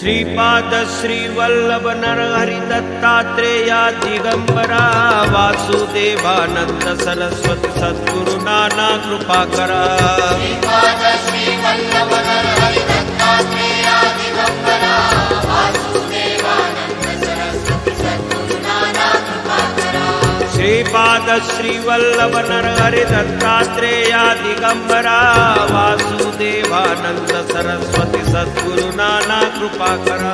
श्रीपाद श्री वल्लभ नरहरि दत्तात्रेया दिगंबरा वासुदेवानंद सरस्वती सद्गुरु नाना कृपा करा। श्रीपाद श्री वल्लभ नरहरि दत्तात्रेया दिगंबरा वासुदेवानंद सरस्वती सद्गुरु नाना कृपा करा। श्रीपाद श्री वल्लभ नरहरि दत्तात्रेया दिगंबरा वासुदेवानंद सरस्वती सद्गुरु नाना कृपा करा।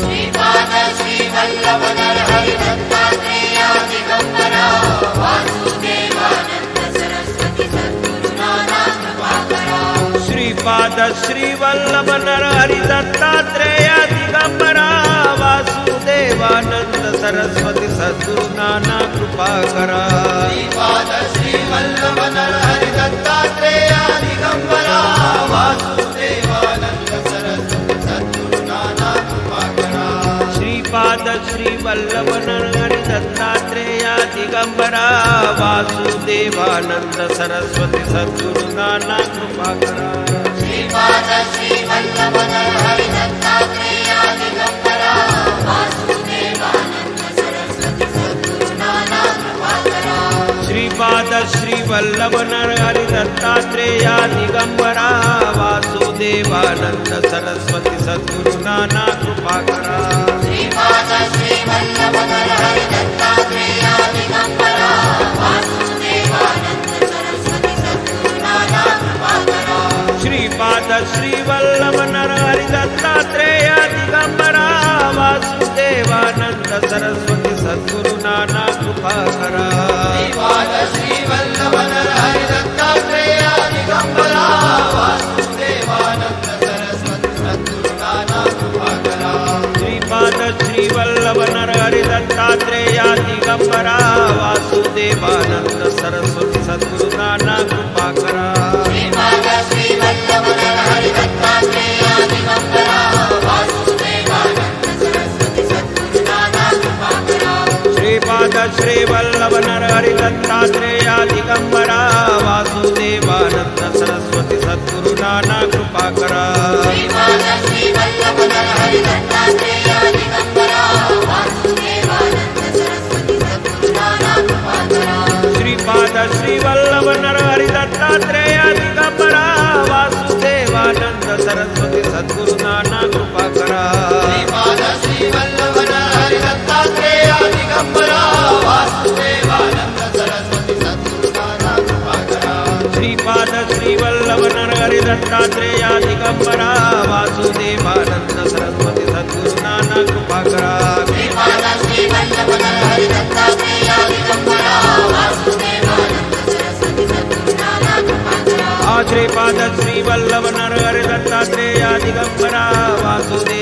श्रीपाद श्री वल्लभ नरहरि दत्तात्रेया दिगंबरा वासुदेवानंद सरस्वती सद्गुरु नाना कृपा करा। श्रीपाद श्री वल्लभ नरहरि दत्तात्रेया दिगंबरा वासुदेवानंद सरस्वती सद्गुरु नाना कृपा करा। श्रीपाद श्री वल्लभ नरहरि दत्तात्रेया दिगंबरा वासुदेवानंद सरस्वती सद्गुरु नाना कृपा करा। श्रीपाद श्री वल्लभ नरहरि दत्तात्रेया दिगंबरा वासुदेवानंद सरस्वती सद्गुरु नाना कृपा करा। श्रीपाद श्री वल्लभ नरहरि दत्तात्रेया दिगंबरा वासुदेवानंद सरस्वती सद्गुरु नाना कृपा करा। श्रीपाद श्री वल्लभ नरहरि दत्तात्रेया दिगंबरा वासुदेवानंद सरस्वती सद्गुरु नाना कृपा करा। श्रीपाद श्री वल्लभ नरहरि दत्तात्रेया दिगंबरा वासुदेवानंद सरस्वती सद्गुरु नाना कृपा करा। श्रीपाद श्री वल्लभ नरहरि दत्तात्रेया दिगंबरा वासुदेवानंद सरस्वती सद्गुरु नाना कृपा करा। श्रीपाद श्री वल्लभ नरहरि दत्तात्रेया दिगंबरा वासुदेवानंद सरस्वती सद्गुरु नाना कृपा करा। श्रीपाद श्री वल्लभ नरहरि दत्तात्रेया दिगंबरा वासुदेवानंद सरस्वती सद्गुरु नाना कृपा करा। श्रीपाद श्री वल्लभ नरहरि दत्तात्रेया दिगंबरा वासुदेवानंद सरस्वती सद्गुरु नाना कृपा करा। श्रीपाद श्री वल्लभ नरहरि दत्तात्रेया दिगंबरा वासुदेवानंद सरस्वती सद्गुरु नाना कृपा करा। श्रीपाद श्री वल्लभ नरहरि दत्तात्रेया दिगंबरा वासुदेवानंद सरस्वती सद्गुरु नाना कृपा करा। श्रीपाद श्री वल्लभ नरहरि दत्तात्रेया दिगंबरा वासुदेवानंद सरस्वती सद्गुरु नाना कृपा करा। श्रीपाद श्री वल्लभ नरहरि दत्तात्रेया दिगंबरा वासुदेवानंद सरस्वती सद्गुरु नाना कृपा करा। श्रीपाद श्री वल्लभ नरहरि दत्तात्रेया दिगंबरा वासुदेवानंद सरस्वती सद्गुरु नाना कृपा करा। श्रीपाद श्री वल्लभ नरहरि दत्तात्रेया दिगंबरा वासुदेवानंद सरस्वती सद्गुरु नाना कृपा करा। श्रीपाद श्री वल्लभ नरहरि दत्तात्रेया दिगंबरा वासुदेवानंद